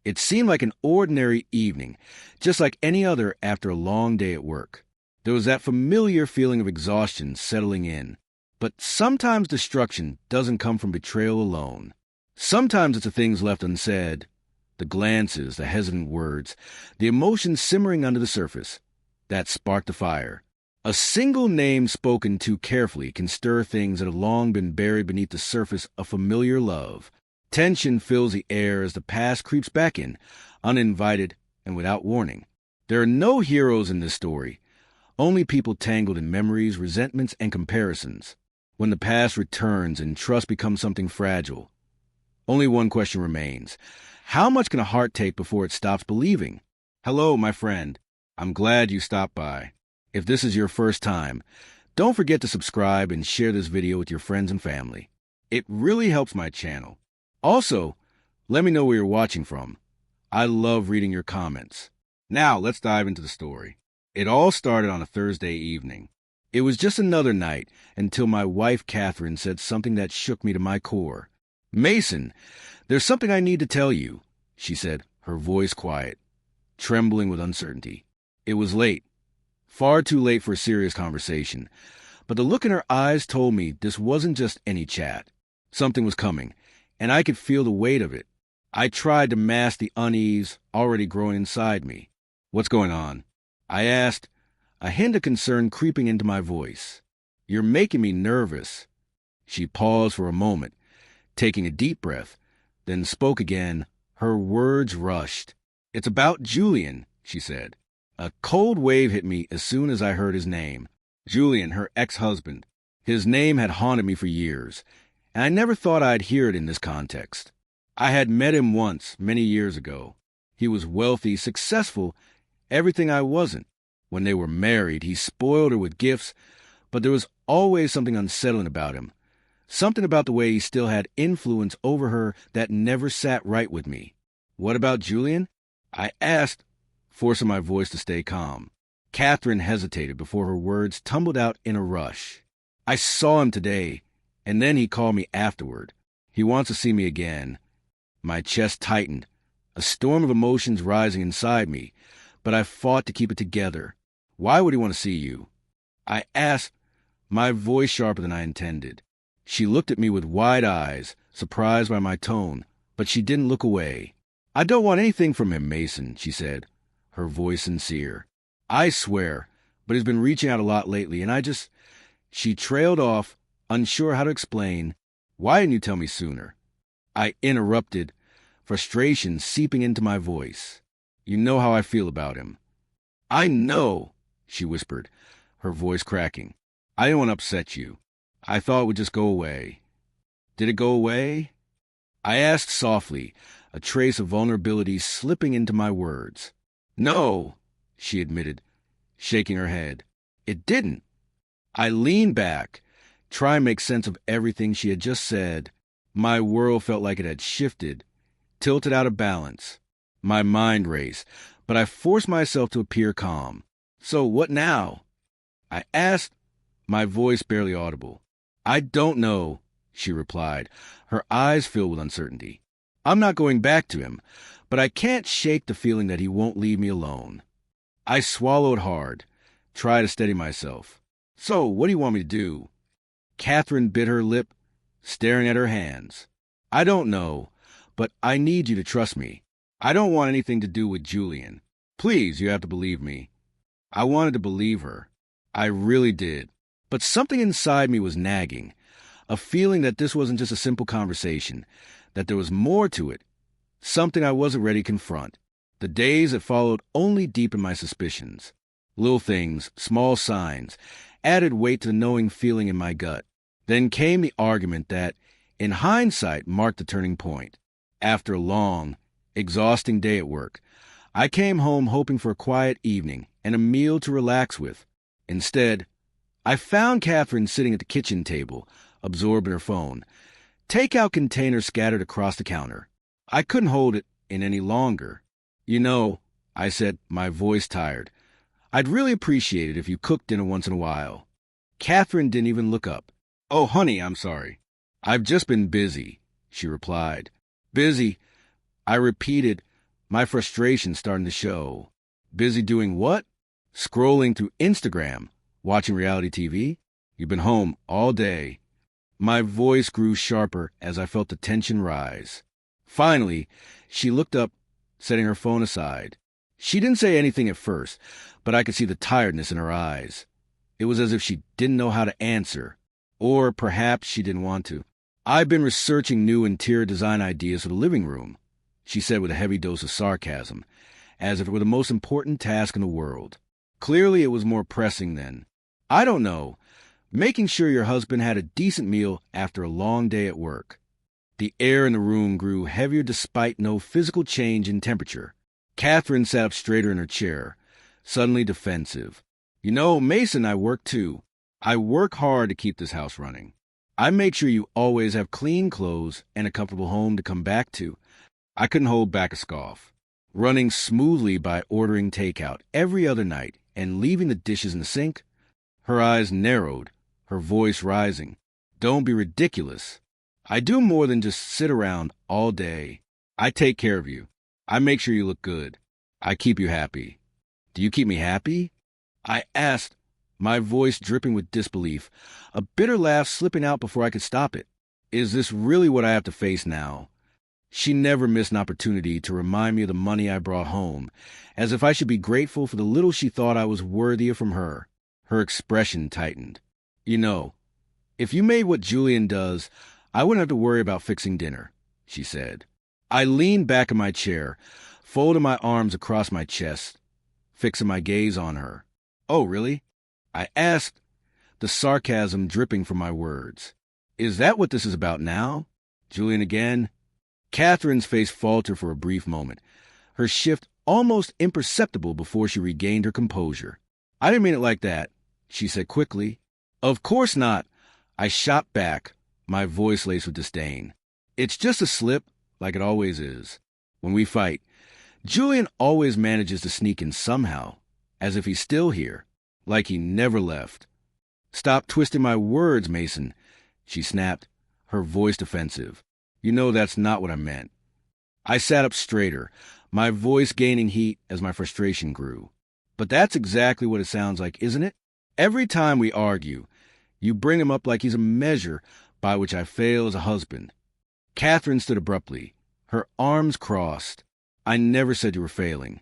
It seemed like an ordinary evening, just like any other after a long day at work. There was that familiar feeling of exhaustion settling in. But sometimes destruction doesn't come from betrayal alone. Sometimes it's the things left unsaid, the glances, the hesitant words, the emotions simmering under the surface, that spark the fire. A single name spoken too carefully can stir things that have long been buried beneath the surface of familiar love. Tension fills the air as the past creeps back in, uninvited and without warning. There are no heroes in this story, only people tangled in memories, resentments, and comparisons. When the past returns and trust becomes something fragile, only one question remains. How much can a heart take before it stops believing? Hello, my friend. I'm glad you stopped by. If this is your first time, don't forget to subscribe and share this video with your friends and family. It really helps my channel. Also, let me know where you're watching from. I love reading your comments. Now, let's dive into the story. It all started on a Thursday evening. It was just another night until my wife, Catherine, said something that shook me to my core. "Mason, there's something I need to tell you," she said, her voice quiet, trembling with uncertainty. It was late, far too late for a serious conversation, but the look in her eyes told me this wasn't just any chat. Something was coming, and I could feel the weight of it. I tried to mask the unease already growing inside me. "What's going on?" I asked, a hint of concern creeping into my voice. "You're making me nervous." She paused for a moment, taking a deep breath, then spoke again. Her words rushed. "It's about Julian," she said. A cold wave hit me as soon as I heard his name. Julian, her ex-husband. His name had haunted me for years, and I never thought I'd hear it in this context. I had met him once, many years ago. He was wealthy, successful, everything I wasn't. When they were married, he spoiled her with gifts, but there was always something unsettling about him. Something about the way he still had influence over her that never sat right with me. "What about Julian?" I asked, forcing my voice to stay calm. Catherine hesitated before her words tumbled out in a rush. "I saw him today, and then he called me afterward. He wants to see me again." My chest tightened, a storm of emotions rising inside me, but I fought to keep it together. "Why would he want to see you?" I asked, my voice sharper than I intended. She looked at me with wide eyes, surprised by my tone, but she didn't look away. "I don't want anything from him, Mason," she said, her voice sincere. "I swear, but he's been reaching out a lot lately, and She trailed off, unsure how to explain. "Why didn't you tell me sooner?" I interrupted, frustration seeping into my voice. "You know how I feel about him." "I know," she whispered, her voice cracking. "I didn't want to upset you. I thought it would just go away." "Did it go away?" I asked softly, a trace of vulnerability slipping into my words. "No," she admitted, shaking her head. "It didn't." I leaned back, trying to make sense of everything she had just said. My world felt like it had shifted, tilted out of balance. My mind raced, but I forced myself to appear calm. "So what now?" I asked, my voice barely audible. "I don't know," she replied, her eyes filled with uncertainty. "I'm not going back to him, but I can't shake the feeling that he won't leave me alone." I swallowed hard, tried to steady myself. "So, what do you want me to do?" Catherine bit her lip, staring at her hands. "I don't know, but I need you to trust me. I don't want anything to do with Julian. Please, you have to believe me." I wanted to believe her. I really did. But something inside me was nagging, a feeling that this wasn't just a simple conversation, that there was more to it, something I wasn't ready to confront. The days that followed only deepened my suspicions. Little things, small signs, added weight to the knowing feeling in my gut. Then came the argument that, in hindsight, marked the turning point. After a long, exhausting day at work, I came home hoping for a quiet evening and a meal to relax with. Instead, I found Catherine sitting at the kitchen table, absorbed in her phone, takeout containers scattered across the counter. I couldn't hold it in any longer. "You know," I said, my voice tired, "I'd really appreciate it if you cooked dinner once in a while." Catherine didn't even look up. "Oh, honey, I'm sorry. I've just been busy," she replied. "Busy," I repeated, My frustration starting to show. Busy doing what? Scrolling through Instagram, watching reality TV? You've been home all day. My voice grew sharper as I felt the tension rise. Finally, she looked up, setting her phone aside. She didn't say anything at first, but I could see the tiredness in her eyes. It was as if she didn't know how to answer, or perhaps she didn't want to. I've been researching new interior design ideas for the living room, she said with a heavy dose of sarcasm, as if it were the most important task in the world. Clearly it was more pressing than, I don't know, making sure your husband had a decent meal after a long day at work. The air in the room grew heavier despite no physical change in temperature. Catherine sat up straighter in her chair, suddenly defensive. You know, Mason and I work too. I work hard to keep this house running. I make sure you always have clean clothes and a comfortable home to come back to. I couldn't hold back a scoff. Running smoothly by ordering takeout every other night and leaving the dishes in the sink? Her eyes narrowed, her voice rising. Don't be ridiculous. I do more than just sit around all day. I take care of you. I make sure you look good. I keep you happy. Do you keep me happy? I asked, my voice dripping with disbelief, a bitter laugh slipping out before I could stop it. Is this really what I have to face now? She never missed an opportunity to remind me of the money I brought home, as if I should be grateful for the little she thought I was worthy of from her. Her expression tightened. You know, if you made what Julian does, I wouldn't have to worry about fixing dinner, she said. I leaned back in my chair, folded my arms across my chest, fixing my gaze on her. Oh, really? I asked, the sarcasm dripping from my words. Is that what this is about now? Julian again? Catherine's face faltered for a brief moment, her shift almost imperceptible before she regained her composure. I didn't mean it like that, she said quickly. Of course not. I shot back, my voice laced with disdain. It's just a slip, like it always is. When we fight, Julian always manages to sneak in somehow, as if he's still here, like he never left. Stop twisting my words, Mason, she snapped, her voice defensive. You know that's not what I meant. I sat up straighter, my voice gaining heat as my frustration grew. But that's exactly what it sounds like, isn't it? Every time we argue, you bring him up like he's a measure by which I fail as a husband. Catherine stood abruptly, her arms crossed. I never said you were failing.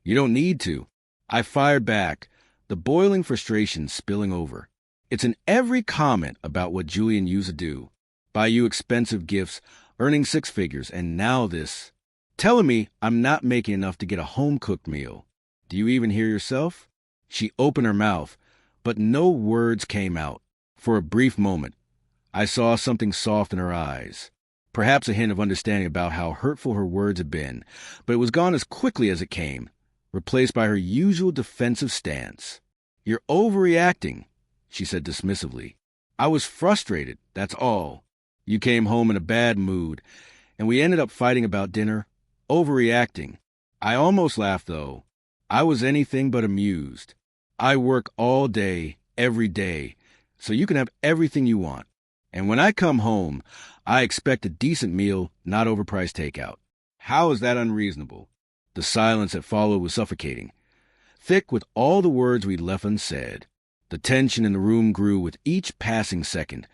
You don't need to. I fired back, the boiling frustration spilling over. It's in every comment about what Julian used to do. Buy you expensive gifts, earning six figures, and now this. Telling me I'm not making enough to get a home-cooked meal. Do you even hear yourself? She opened her mouth, but no words came out. For a brief moment, I saw something soft in her eyes. Perhaps a hint of understanding about how hurtful her words had been, but it was gone as quickly as it came, replaced by her usual defensive stance. You're overreacting, she said dismissively. I was frustrated, that's all. You came home in a bad mood, and we ended up fighting about dinner, overreacting. I almost laughed, though. I was anything but amused. I work all day, every day, so you can have everything you want. And when I come home, I expect a decent meal, not overpriced takeout. How is that unreasonable? The silence that followed was suffocating, thick with all the words we'd left unsaid. The tension in the room grew with each passing second,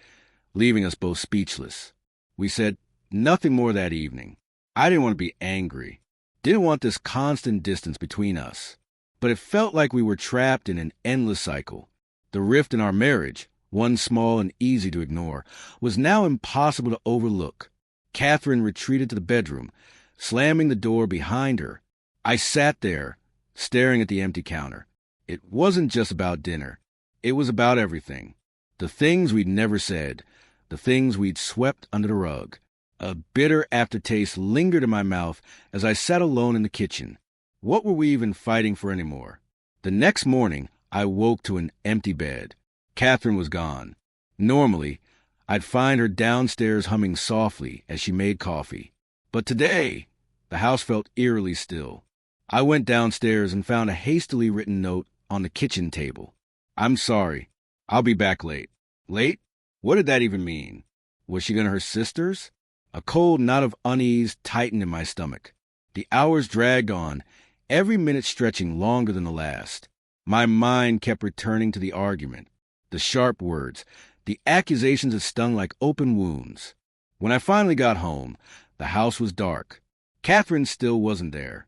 leaving us both speechless. We said nothing more that evening. I didn't want to be angry, didn't want this constant distance between us. But it felt like we were trapped in an endless cycle. The rift in our marriage, one small and easy to ignore, was now impossible to overlook. Catherine retreated to the bedroom, slamming the door behind her. I sat there, staring at the empty counter. It wasn't just about dinner. It was about everything. The things we'd never said, the things we'd swept under the rug. A bitter aftertaste lingered in my mouth as I sat alone in the kitchen. What were we even fighting for anymore? The next morning, I woke to an empty bed. Catherine was gone. Normally, I'd find her downstairs humming softly as she made coffee. But today, the house felt eerily still. I went downstairs and found a hastily written note on the kitchen table. I'm sorry. I'll be back late. Late? What did that even mean? Was she going to her sister's? A cold knot of unease tightened in my stomach. The hours dragged on, every minute stretching longer than the last. My mind kept returning to the argument, the sharp words, the accusations that stung like open wounds. When I finally got home, the house was dark. Catherine still wasn't there.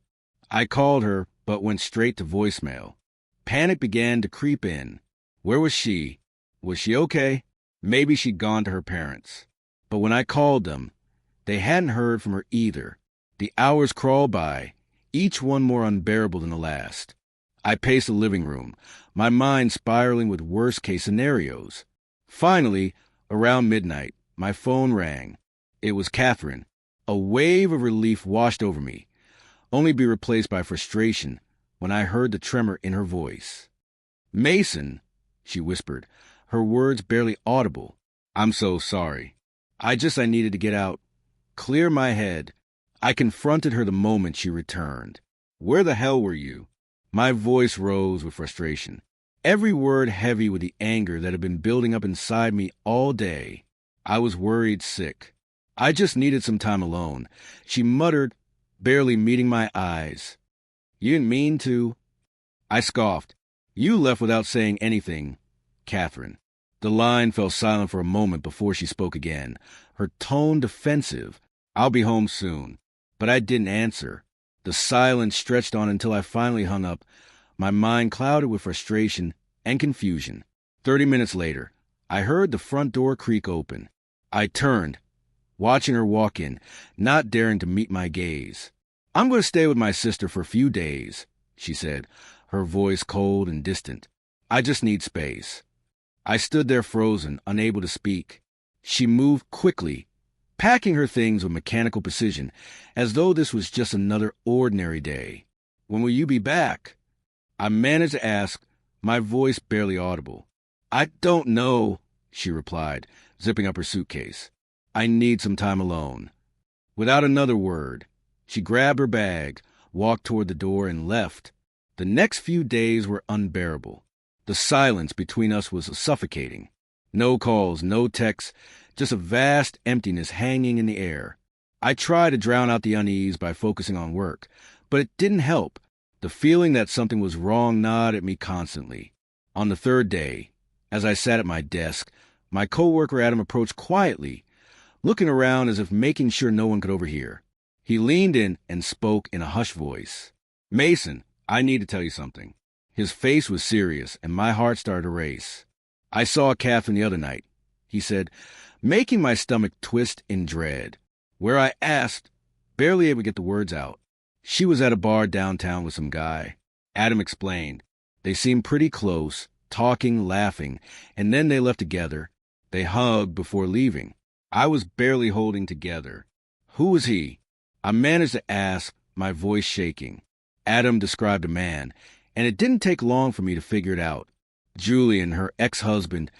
I called her, but went straight to voicemail. Panic began to creep in. Where was she? Was she okay? Maybe she'd gone to her parents. But when I called them, they hadn't heard from her either. The hours crawled by, each one more unbearable than the last. I paced the living room, my mind spiraling with worst-case scenarios. Finally, around midnight, my phone rang. It was Catherine. A wave of relief washed over me, only to be replaced by frustration when I heard the tremor in her voice. "Mason," she whispered, her words barely audible. "I'm so sorry. I needed to get out, clear my head." I confronted her the moment she returned. "Where the hell were you?" My voice rose with frustration, every word heavy with the anger that had been building up inside me all day. I was worried sick. "I just needed some time alone," she muttered, barely meeting my eyes. "You didn't mean to." I scoffed. "You left without saying anything, Catherine." The line fell silent for a moment before she spoke again, her tone defensive. "I'll be home soon." But I didn't answer. The silence stretched on until I finally hung up, my mind clouded with frustration and confusion. 30 minutes later, I heard the front door creak open. I turned, watching her walk in, not daring to meet my gaze. "I'm going to stay with my sister for a few days," she said, her voice cold and distant. "I just need space." I stood there frozen, unable to speak. She moved quickly, packing her things with mechanical precision, as though this was just another ordinary day. "When will you be back?" I managed to ask, my voice barely audible. "I don't know," she replied, zipping up her suitcase. "I need some time alone." Without another word, she grabbed her bag, walked toward the door, and left. The next few days were unbearable. The silence between us was suffocating. No calls, no texts, just a vast emptiness hanging in the air. I tried to drown out the unease by focusing on work, but it didn't help. The feeling that something was wrong gnawed at me constantly. On the third day, as I sat at my desk, my coworker Adam approached quietly, looking around as if making sure no one could overhear. He leaned in and spoke in a hushed voice. "Mason, I need to tell you something." His face was serious, and my heart started to race. "I saw Catherine the other night," he said, making my stomach twist in dread. Where I asked, barely able to get the words out. "She was at a bar downtown with some guy." Adam explained. "They seemed pretty close, talking, laughing, and then they left together. They hugged before leaving." I was barely holding together. "Who was he?" I managed to ask, my voice shaking. Adam described a man, and it didn't take long for me to figure it out. Julian, her ex-husband,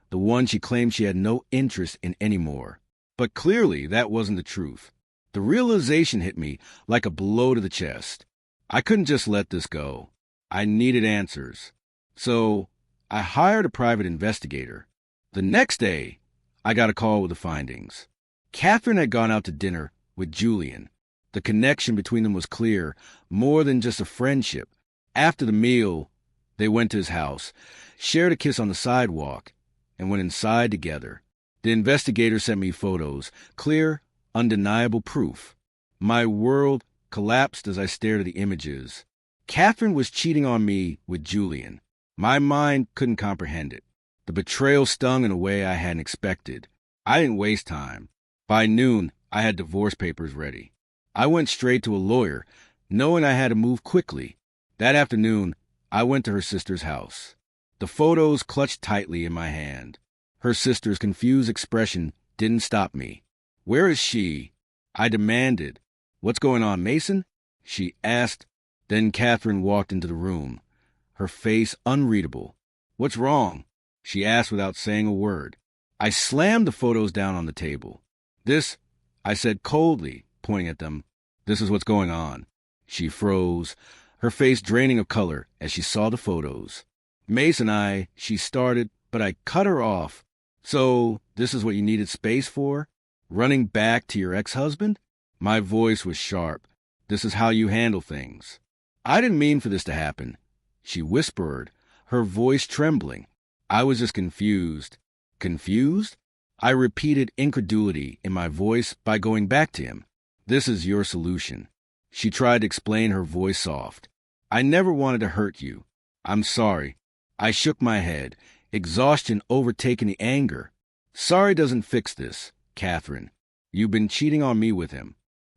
the one she claimed she had no interest in anymore. But clearly that wasn't the truth. The realization hit me like a blow to the chest. I couldn't just let this go. I needed answers. So I hired a private investigator. The next day, I got a call with the findings. Catherine had gone out to dinner with Julian. The connection between them was clear, more than just a friendship. After the meal, they went to his house, shared a kiss on the sidewalk, and went inside together. The investigator sent me photos, clear, undeniable proof. My world collapsed as I stared at the images. Catherine was cheating on me with Julian. My mind couldn't comprehend it. The betrayal stung in a way I hadn't expected. I didn't waste time. By noon, I had divorce papers ready. I went straight to a lawyer, knowing I had to move quickly. That afternoon, I went to her sister's house. The photos clutched tightly in my hand. Her sister's confused expression didn't stop me. "Where is she?" I demanded. "What's going on, Mason?" she asked. Then Catherine walked into the room, her face unreadable. "What's wrong?" she asked without saying a word. I slammed the photos down on the table. "This," I said coldly, pointing at them, "this is what's going on." She froze, her face draining of color as she saw the photos. "Mason, she started, but I cut her off. So, this is what you needed space for? Running back to your ex-husband?" My voice was sharp. This is how you handle things. I didn't mean for this to happen, she whispered, her voice trembling. I was just confused. Confused? I repeated incredulity in my voice by going back to him. This is your solution. She tried to explain, her voice soft. I never wanted to hurt you. I'm sorry. I shook my head, exhaustion overtaking the anger. Sorry doesn't fix this, Catherine. You've been cheating on me with him.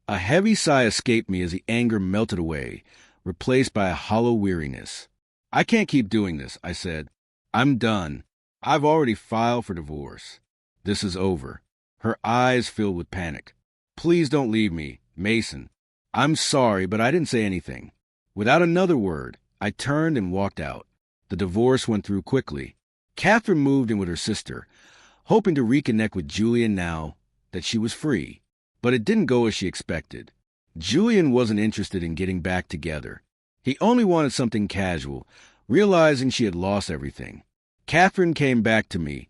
A heavy sigh escaped me as the anger melted away, replaced by a hollow weariness. I can't keep doing this, I said. I'm done. I've already filed for divorce. This is over. Her eyes filled with panic. Please don't leave me, Mason. I'm sorry, but I didn't say anything. Without another word, I turned and walked out. The divorce went through quickly. Catherine moved in with her sister, hoping to reconnect with Julian now that she was free. But it didn't go as she expected. Julian wasn't interested in getting back together. He only wanted something casual, realizing she had lost everything. Catherine came back to me,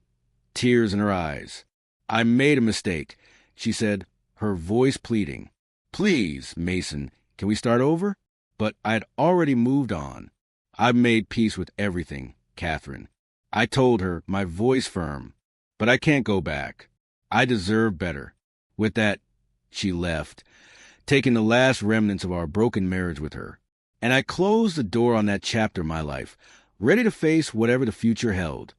tears in her eyes. I made a mistake, she said, her voice pleading. Please, Mason, can we start over? But I'd already moved on. I've made peace with everything, Catherine. I told her, my voice firm. But I can't go back. I deserve better. With that, she left, taking the last remnants of our broken marriage with her. And I closed the door on that chapter of my life, ready to face whatever the future held.